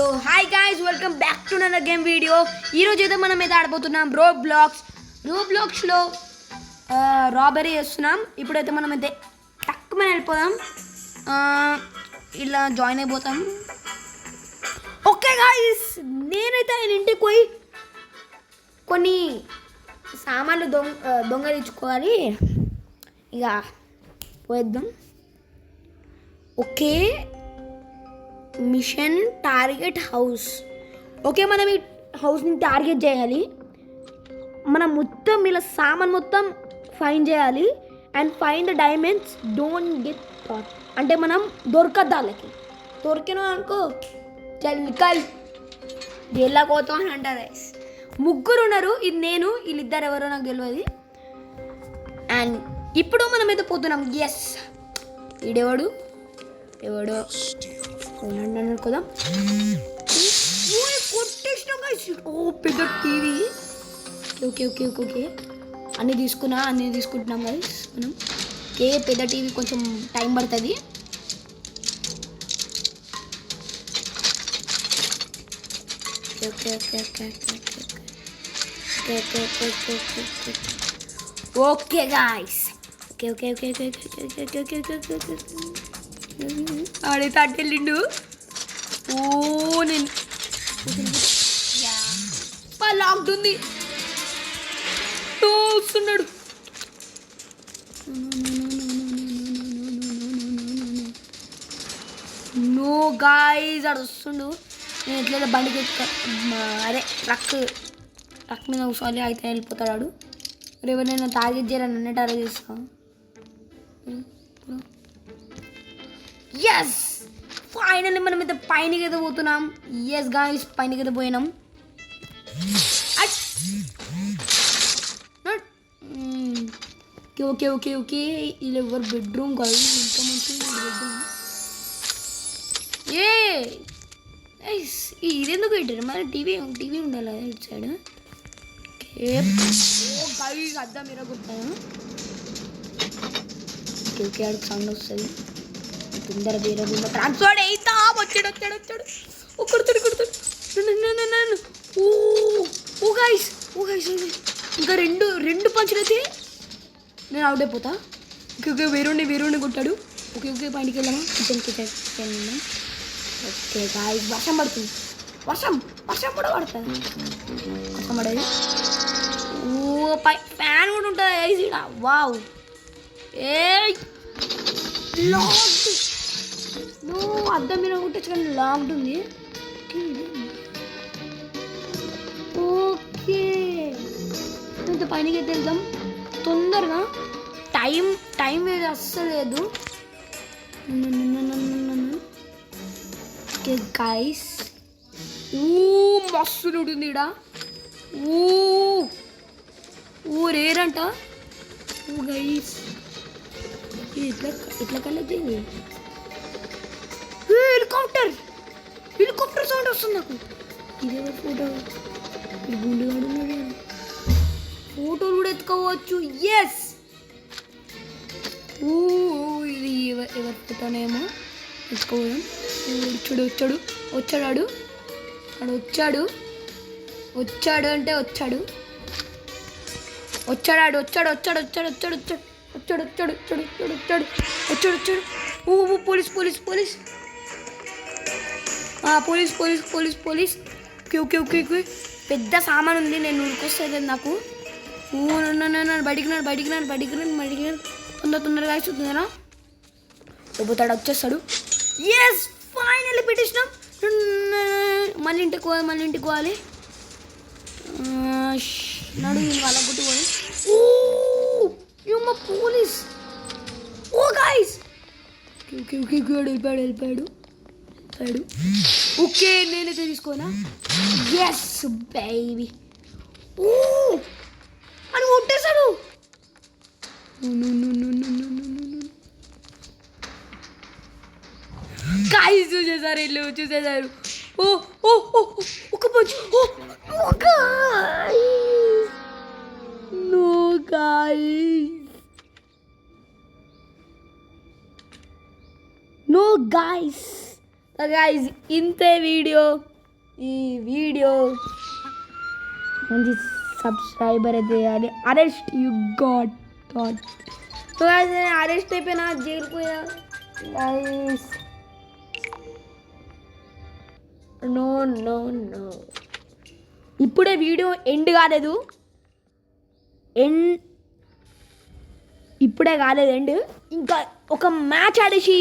So hi guys, welcome back to another game video. ఈరోజు అయితే మనం అయితే ఆడబోతున్నాం రోబ్లాక్స్లో రాబరీ చేస్తున్నాం. ఇప్పుడైతే మనం అయితే టక్కుమని వెళ్ళిపోదాం, ఇలా జాయిన్ అయిపోతాం. ఓకే గైస్, నేనైతే ఆయన ఇంటికి పోయి కొన్ని సామాన్లు దొంగలించుకోవాలి. ఇక పోయేద్దాం. Okay, mission target house. Okay, మనం ఈ హౌస్ని టార్గెట్ చేయాలి. మనం మొత్తం ఇలా సామాన్ మొత్తం ఫైండ్ చేయాలి. And find the diamonds, don't get caught. అంటే మనం దొరకద్దు, వాళ్ళకి దొరికినా అనుకో చల్లికల్ వెళ్ళకపోతాం అని అంటారు. ముగ్గురు ఉన్నారు, ఇది నేను, వీళ్ళిద్దరు ఎవరో నాకు తెలియదు. అండ్ ఇప్పుడు మనం అయితే పోతున్నాం. ఎస్, ఈడెవడు ఎవడో అనుకోదాం. ఓ పెద్ద TV. Okay okay okay okay అన్నీ తీసుకుంటున్నాం గైస్ మనం. ఓకే, పెద్ద టీవీ కొంచెం టైం పడుతుంది. Okay okay okay okay okay okay okay okay guys. Okay okay okay okay okay okay okay okay okay ఆడైతే అట్టెళ్ళిండు. ఓ నేను లాక్డ్ ఉంది, వస్తున్నాడు. నో గాయ్స్, ఆడు వస్తుండు. నేను ఎట్లయితే బండికి అదే ట్రక్ మీద కూర్చోవాలి, అయితే వెళ్ళిపోతాడు ఆడు. ఎవరైనా టార్గెట్ చేయాలని నన్నే టార్గెట్ చేస్తాను. ఎస్, ఫైనల్లీ మనం అయితే పైనకి అయితే పోతున్నాం. ఎస్ గాయ్స్, పైనకి అయితే పోయినాం. ఓకే ఓకే ఓకే ఇది ఎవరు బెడ్రూమ్ కాదు, ఇంకా మంచిగా బెడ్రూమ్. ఇదెందుకు పెట్టారు? మరి టీవీ ఉండాలి ఇటు సైడ్. ఓకే, అద్దం మీరు కొట్టాను. ఓకే ఓకే, ఆడికి సౌండ్ వస్తుంది. తొందర వేరే ట్రాన్స్ఫర్ అయితా. వచ్చాడు కొడుతాడు. ఓ గైస్ ఇంకా రెండు పంచులు అయితే నేను అవుట్ అయిపోతా. ఓకే ఓకే, వేరుండి కొట్టాడు. ఓకే ఓకే, పైనకి వెళ్ళామా? కిచెన్. ఓకే గాయ్స్, వర్షం పడుతుంది. వర్షం కూడా పడుతుంది. వర్షం పడేది. ఓ ఫ్యాన్ కూడా ఉంటుంది గైస్ ఇక్కడ. వావ్, నువ్వు అద్దం మీద కొట్టచ్చు కానీ లాక్డ్ ఉంది. ఓకే, ఇంత పైనకి అయితే వెళ్దాం తొందరగా. టైం ఏది అస్సలు లేదు. ఓకే గైస్, మస్తు ఉంటుంది ఇక్కడ. రేరంట. ఓ గైస్, ఇట్లా కలెక్ట్ అయింది. హెలికాప్టర్ సౌండ్ వస్తుంది నాకు. ఇదేవో ఫోటో, గుండెగాడు ఉన్నాడు. ఫోటోలు కూడా ఎత్తుకోవచ్చు. ఎస్, ఇది ఎవరి ఫోటోనేమో ఎత్తుకోవడం. వచ్చాడు అంటే వచ్చాడు. ఓ పోలీస్. ఓకే ఓకే ఓకే, పెద్ద సామాన్ ఉంది. నేను ఉరికొస్తుంది నాకు. బయటికి తొందరగా చూస్తున్నారా? పోతాడు, వచ్చేస్తాడు. ఎస్, ఫైనల్లీ పెట్టేసినాం. మళ్ళీ ఇంటికి పోవాలి. నడు వాళ్ళ గుట్టుకోవాలి. పోలీస్. ఓ గాయ్స్, వెళ్ళిపోయాడు. ఓకే, నేనైతే తీసుకోనా? Yes baby. అని కొట్టేశాడు. గాయ్స్ చూసేసారు. ఒక పంచ్. నో గాయ్స్, ఇంతే వీడియో. ఈ వీడియో మంచి సబ్స్క్రైబర్ అయితే చేయాలి. Arrest you got thought. So arrest అయిపోయినా జైలుకు పోయినా గైస్. నో నో నో, ఇప్పుడే వీడియో ఎండ్ కాలేదు. ఇప్పుడే కాలేదు ఎండ్. ఇంకా ఒక మ్యాచ్ ఆడేసి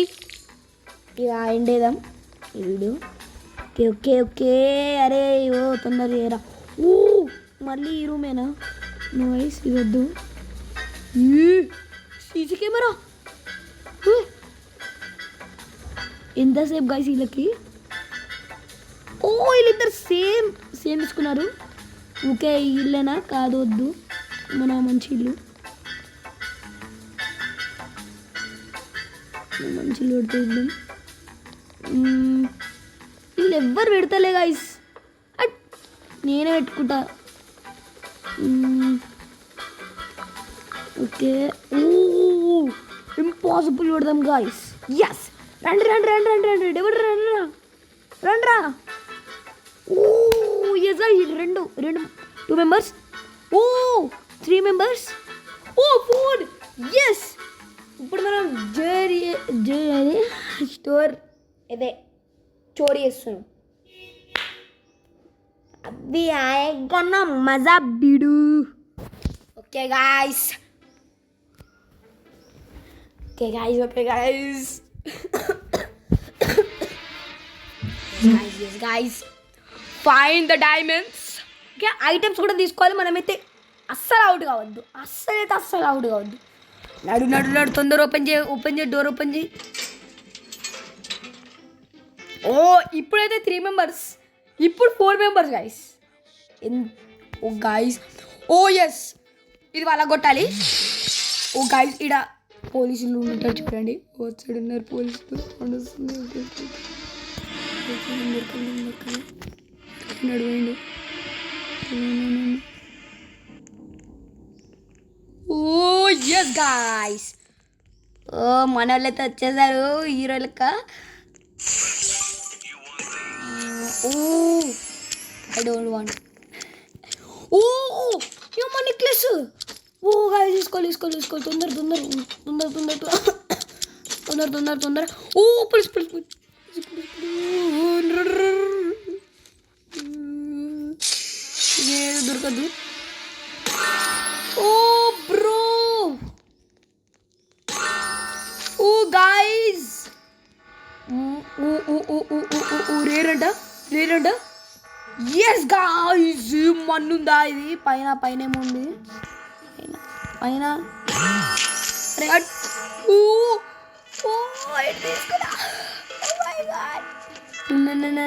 ఇక ఎండ్ వేద్దాం ఈ వీడియో. Okay okay okay. అరే ఓ తొందర చేయరా. ఓ మళ్ళీ ఈ రూమేనా? నో వైస్ ఇది వద్దు. సీసీ కెమెరా ఎంతసేపు గైస్ వీళ్ళకి. ఓ వీళ్ళిద్దరు సేమ్ తీసుకున్నారు. ఓకే ఇల్లేనా? కాదు వద్దు, మన మంచి ఇల్లు. మంచి ఇల్లు పెడితే ఇల్లు. వీళ్ళు ఎవ్వరు పెడతలే గైస్, నేనే పెట్టుకుంటా. ఓకే ఇంపాసిబుల్ పెడదాం గైస్. ఎస్ రండి రండి రండి రండి రండి. ఎవరు రండిరా రండిరా. ఓ ఎస్ రెండు 2 members. Oh 3 members. Oh 4. Yes ఇప్పుడు మనం స్టోర్ ఇదే చోరీ చేస్తున్నాం. అవి ఆయకొన్న మజా బిడు. Okay guys guys find the diamonds. Okay items కూడా తీసుకోవాలి మనమైతే. అస్సలు అవుట్ కావద్దు, అస్సలు అవుట్ కావద్దు. నడు నడు నడు తొందర ఓపెన్ చేయి డోర్ ఓపెన్ చేయి. ఓ ఇప్పుడైతే 3 మెంబర్స్, ఇప్పుడు 4 మెంబర్స్ గైస్. ఓ గైస్ ఓ ఎస్ ఇది వాళ్ళ కొట్టాలి. ఓ గైస్ ఈడ పోలీసులు ఉంటారు చూడండి. సైడ్ ఉన్నారు పోలీసులు. నడువండి. ఓ ఎస్ గాయ్స్. ఓ మన వాళ్ళైతే వచ్చేసారు హీరో లెక్క. ఓ ఐ డోంట్ వాంట్. ఓ ఏమో నెక్లెస్. ఓ గాయ్స్ తీసుకోవాలి తొందర. ఓ పులుసు దొరకదు. ఓ బ్రో. ఓ గాయ్స్ రేరంట. ఎస్ గాయ్స్ మన్నుందా ఇది? పైన ఏముంది? పైన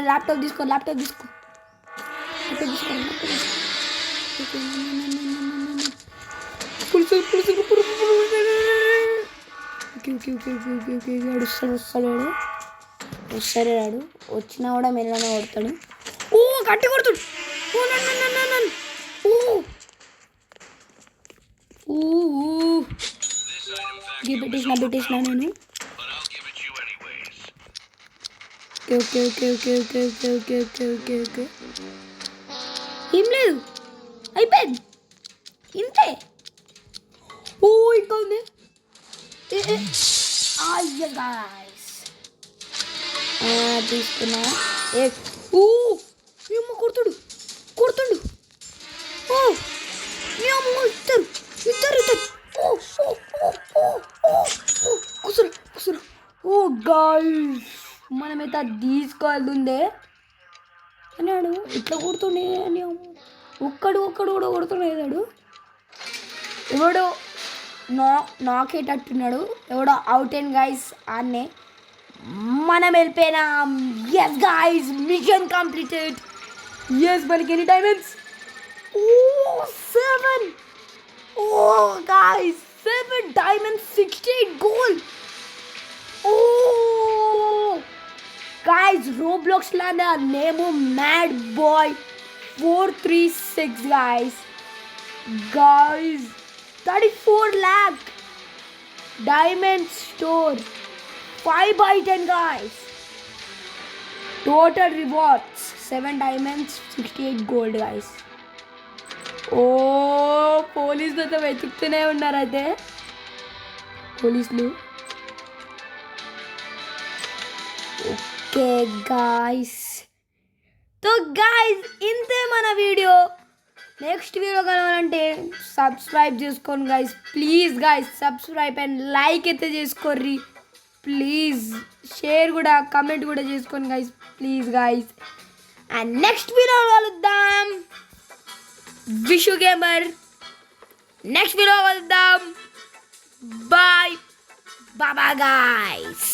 ల్యాప్టాప్ తీసుకో. వస్తాడు వచ్చినా కూడా మెల్లనే కొడతాడు. ఓ గట్టి కొడుతాడు. పెట్టేసిన నేను. ఓకే ఏం లేదు, అయిపోయింది ఇంతే. ఓ ఇంకా ఉంది. తీసుకున్నా. ఏమో కొడుతుడు. ఓ ఇద్దరు కుసురు. ఓ గాయ్స్ మనమైతే అది తీసుకోవాలి ఉందే అన్నాడు. ఇట్లా కొడుతుండే అని ఒక్కడు కూడా కొడుతున్నాడు. ఎవడో నాకేటట్టున్నాడు. ఎవడో అవుట్ అండ్ గైస్ ఆన్నే మనం వెళ్ళిపోయినాం. Yes guys mission completed. Yes మనకి ఎన్ని diamonds? 7. Oh guys 7 diamonds, 68 gold. Oh guys, Roblox lana name Mad Boy 436 guys 34 lakh diamond store 5 by 10 guys. Total rewards 7 diamonds, 68 gold guys. ఓ పోలీసులతో వెతుకుతూనే ఉన్నారు అయితే పోలీసులు. Okay guys, तो గాయస్ ఇంతే మన video. Next video కావాలంటే సబ్స్క్రైబ్ చేసుకోండి guys, please guys subscribe and like అయితే చేసుకోర్రి ప్లీజ్. షేర్ కూడా కమెంట్ కూడా చేసుకోండి guys please guys. And next video కలుద్దాం. విషు గేమర్ నెక్స్ట్ వీడియో కలుద్దాం. బాయ్ బాబా గాయస్.